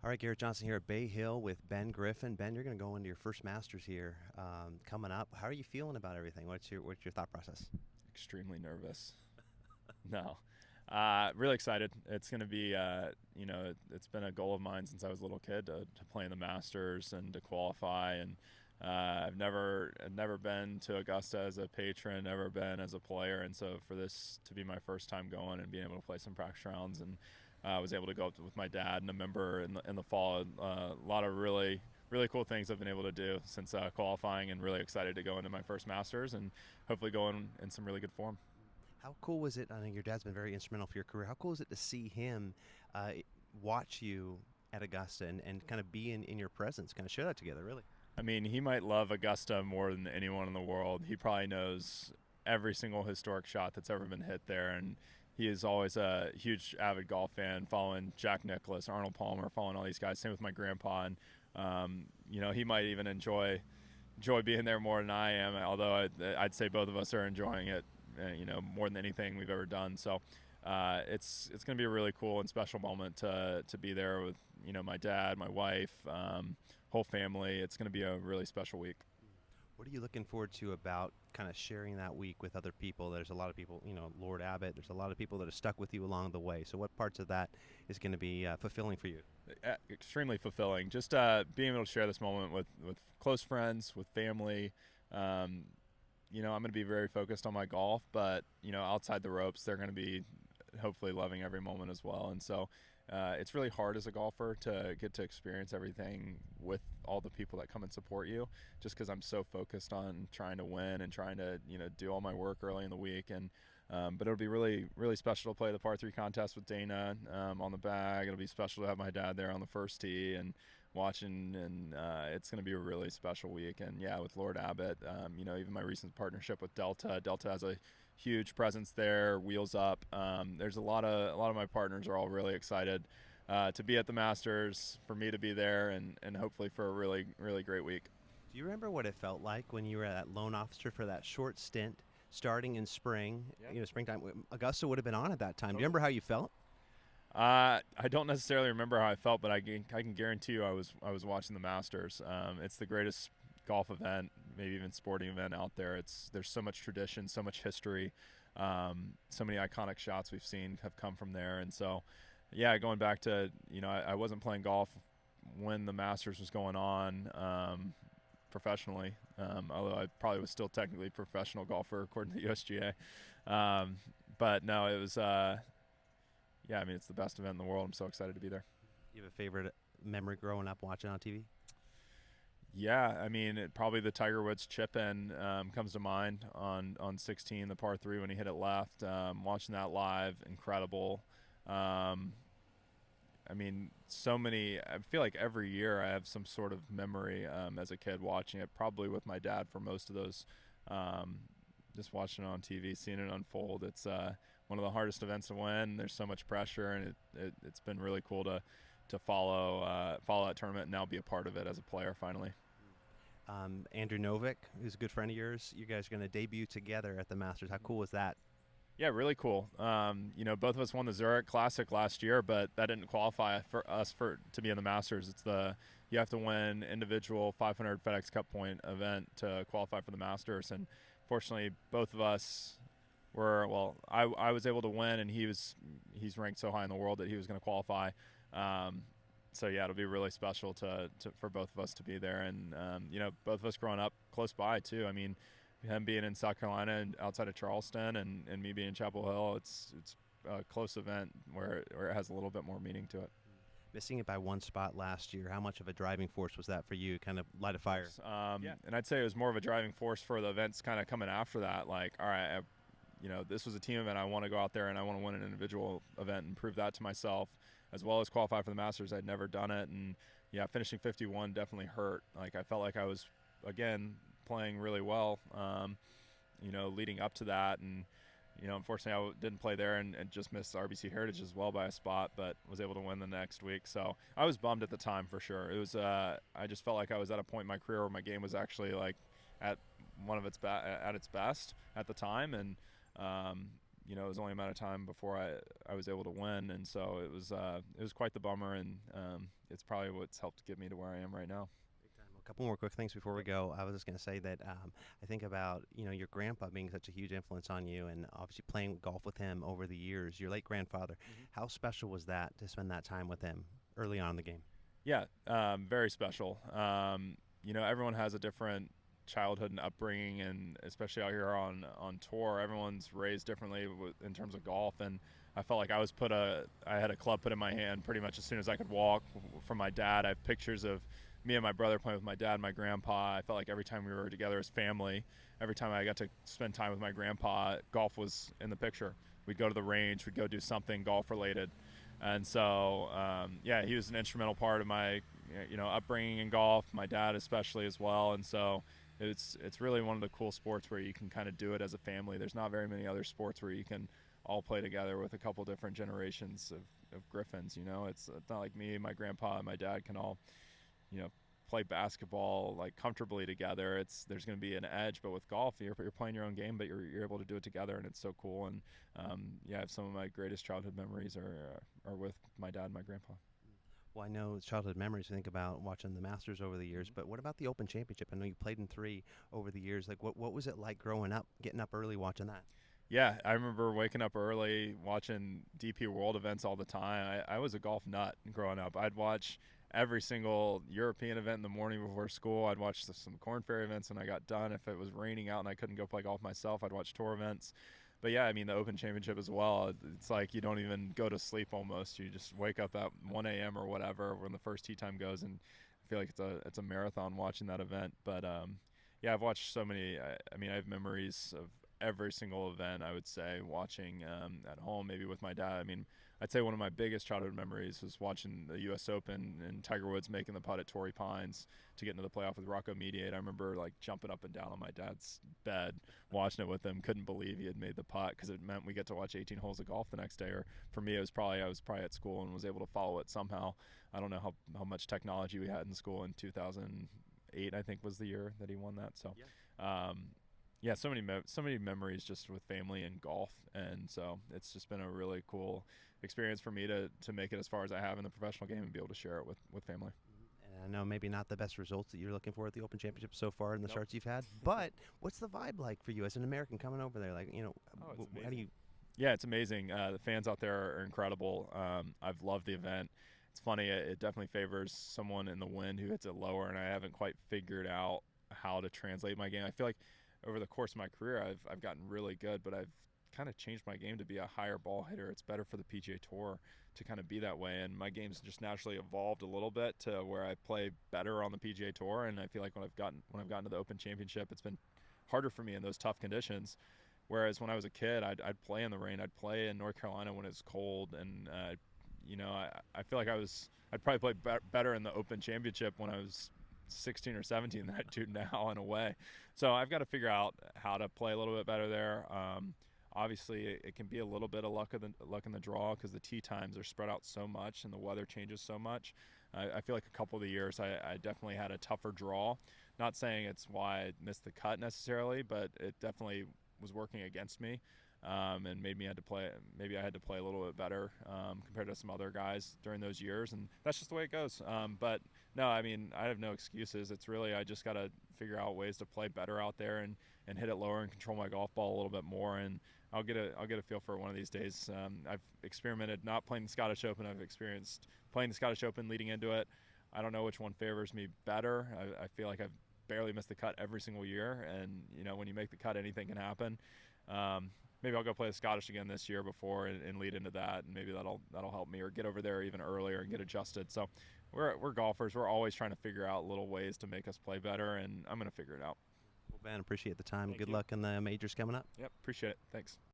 All right, Garrett Johnston here at Bay Hill with Ben Griffin. Ben, you're going to go into your first Masters here coming up. How are you feeling about everything? What's your thought process? Extremely nervous. No, really excited. It's going to be, it's been a goal of mine since I was a little kid to play in the Masters and to qualify. And I've never been to Augusta as a patron, never been as a player, and so for this to be my first time going and being able to play some practice rounds, and I was able to go up with my dad and a member in the fall. A lot of really cool things I've been able to do since qualifying, and really excited to go into my first Masters and hopefully go in some really good form. How cool was it? I know your dad's been very instrumental for your career. How cool is it to see him watch you at Augusta and kind of be in your presence, kind of share that together, really? I mean, he might love Augusta more than anyone in the world. He probably knows every single historic shot that's ever been hit there, and he is always a huge avid golf fan, following Jack Nicklaus, Arnold Palmer, following all these guys. Same with my grandpa, and he might even enjoy being there more than I am. Although I'd say both of us are enjoying it, more than anything we've ever done. So it's going to be a really cool and special moment to be there with my dad, my wife, whole family. It's going to be a really special week. What are you looking forward to about kind of sharing that week with other people? There's a lot of people, Lord Abbott, there's a lot of people that have stuck with you along the way. So what parts of that is going to be fulfilling for you? Extremely fulfilling. Just being able to share this moment with close friends, with family. I'm going to be very focused on my golf, but outside the ropes, they're going to be hopefully loving every moment as well. And so it's really hard as a golfer to get to experience everything with all the people that come and support you, just because I'm so focused on trying to win and trying to do all my work early in the week. And but it'll be really, really special to play the par 3 contest with Dana on the bag. It'll be special to have my dad there on the first tee and watching, and it's going to be a really special week. And yeah, with Lord Abbott, even my recent partnership with Delta has a huge presence there. Wheels Up. There's a lot of my partners are all really excited to be at the Masters, for me to be there, and hopefully for a really, really great week. Do you remember what it felt like when you were that loan officer for that short stint starting in spring, Yeah. springtime? Augusta would have been on at that time. Do you remember how you felt? I don't necessarily remember how I felt, but I can guarantee you I was watching the Masters. It's the greatest golf event, maybe even sporting event out there. There's so much tradition, so much history, so many iconic shots we've seen have come from there. And so, yeah, going back to I wasn't playing golf when the Masters was going on professionally, although I probably was still technically a professional golfer according to the USGA. But no, it was. Yeah, I mean, it's the best event in the world. I'm so excited to be there. You have a favorite memory growing up watching on TV? Yeah, I mean, probably the Tiger Woods chip in comes to mind on 16, the par 3 when he hit it left. Watching that live, incredible. I mean, so many. I feel like every year I have some sort of memory as a kid watching it, probably with my dad for most of those. Just watching it on TV, seeing it unfold. It's one of the hardest events to win. There's so much pressure, and it's been really cool to follow that tournament and now be a part of it as a player finally. Andrew Novick, who's a good friend of yours, you guys are going to debut together at the Masters. How cool was that? Yeah, really cool. Both of us won the Zurich Classic last year, but that didn't qualify for us to be in the Masters. You have to win individual 500 FedEx Cup point event to qualify for the Masters, and fortunately, both of us were. Well, I was able to win, and he's ranked so high in the world that he was going to qualify. So yeah, it'll be really special for both of us to be there, and both of us growing up close by too. I mean, him being in South Carolina and outside of Charleston, and me being in Chapel Hill, it's a close event where it has a little bit more meaning to it. Missing it by one spot last year, how much of a driving force was that for you? Kind of light a fire? Yeah. And I'd say it was more of a driving force for the events kind of coming after that. Like, all right, this was a team event. I want to go out there and I want to win an individual event and prove that to myself, as well as qualify for the Masters. I'd never done it, and yeah, finishing 51 definitely hurt. Like, I felt like I was again playing really well, leading up to that, and unfortunately, I didn't play there and just missed RBC Heritage as well by a spot, but was able to win the next week. So I was bummed at the time for sure. It was I just felt like I was at a point in my career where my game was actually like at its best at the time, and it was only a matter of time before I was able to win, and so it was quite the bummer, and it's probably what's helped get me to where I am right now. A couple more quick things before we go. I was just going to say that I think about your grandpa being such a huge influence on you, and obviously playing golf with him over the years. Your late grandfather. How special was that to spend that time with him early on in the game? Yeah, very special. Everyone has a different childhood and upbringing, and especially out here on tour, everyone's raised differently in terms of golf. And I felt like I had a club put in my hand pretty much as soon as I could walk from my dad. I have pictures of me and my brother playing with my dad and my grandpa. I felt like every time we were together as family, every time I got to spend time with my grandpa, golf was in the picture. We'd go to the range, we'd go do something golf related. And so, he was an instrumental part of my, upbringing in golf, my dad especially as well. And so it's really one of the cool sports where you can kind of do it as a family. There's not very many other sports where you can all play together with a couple different generations of Griffins. It's not like me, my grandpa, and my dad can all, play basketball like comfortably together. There's going to be an edge, but with golf, you're playing your own game, but you're able to do it together, and it's so cool. And I have some of my greatest childhood memories are with my dad and my grandpa. Well, I know childhood memories. I think about watching the Masters over the years, but what about the Open Championship? I know you played in 3 over the years. Like, what was it like growing up, getting up early, watching that? Yeah, I remember waking up early, watching DP World events all the time. I was a golf nut growing up. I'd watch every single European event in the morning before school. I'd watch some Korn Ferry events when I got done. If it was raining out and I couldn't go play golf myself, I'd watch tour events. But yeah, I mean, the Open Championship as well. It's like you don't even go to sleep almost. You just wake up at 1 a.m. or whatever when the first tee time goes, and I feel like it's a marathon watching that event. But I've watched so many. I have memories of every single event, I would say, watching at home, maybe with my dad. I mean, I'd say one of my biggest childhood memories was watching the U.S. Open and Tiger Woods making the putt at Torrey Pines to get into the playoff with Rocco Mediate. I remember like jumping up and down on my dad's bed, watching it with him. Couldn't believe he had made the putt because it meant we get to watch 18 holes of golf the next day. Or for me, I was probably at school and was able to follow it somehow. I don't know how much technology we had in school in 2008, I think was the year that he won that. So. Yeah. So many memories just with family and golf, and so it's just been a really cool experience for me to make it as far as I have in the professional game and be able to share it with family. And I know maybe not the best results that you're looking for at the Open Championship so far in the starts you've had, but what's the vibe like for you as an American coming over there? Like, how do you? Yeah, it's amazing. The fans out there are incredible. I've loved the event. It's funny. It definitely favors someone in the wind who hits it lower, and I haven't quite figured out how to translate my game. I feel like over the course of my career, I've gotten really good, but I've kind of changed my game to be a higher ball hitter. It's better for the PGA Tour to kind of be that way, and my game's just naturally evolved a little bit to where I play better on the PGA Tour. And I feel like when I've gotten to the Open Championship, it's been harder for me in those tough conditions. Whereas when I was a kid, I'd play in the rain. I'd play in North Carolina when it's cold, and I feel like I'd probably play better in the Open Championship when I was 16 or 17 than I do now in a way. So I've got to figure out how to play a little bit better there. Obviously, it can be a little bit of luck in the draw because the tee times are spread out so much and the weather changes so much. I feel like a couple of the years I definitely had a tougher draw. Not saying it's why I missed the cut necessarily, but it definitely was working against me. And maybe I had to play a little bit better compared to some other guys during those years, and that's just the way it goes. But no, I mean, I have no excuses. It's really I just got to figure out ways to play better out there and hit it lower and control my golf ball a little bit more, and I'll get a feel for it one of these days. I've experimented not playing the Scottish Open. I've experienced playing the Scottish Open leading into it. I don't know which one favors me better. I feel like I've barely missed the cut every single year, and when you make the cut, anything can happen. Maybe I'll go play the Scottish again this year before and lead into that, and maybe that'll help me, or get over there even earlier and get adjusted. So we're golfers. We're always trying to figure out little ways to make us play better, and I'm going to figure it out. Well, Ben, appreciate the time. Thank Good you. luck in the majors coming up. Yep, appreciate it. Thanks.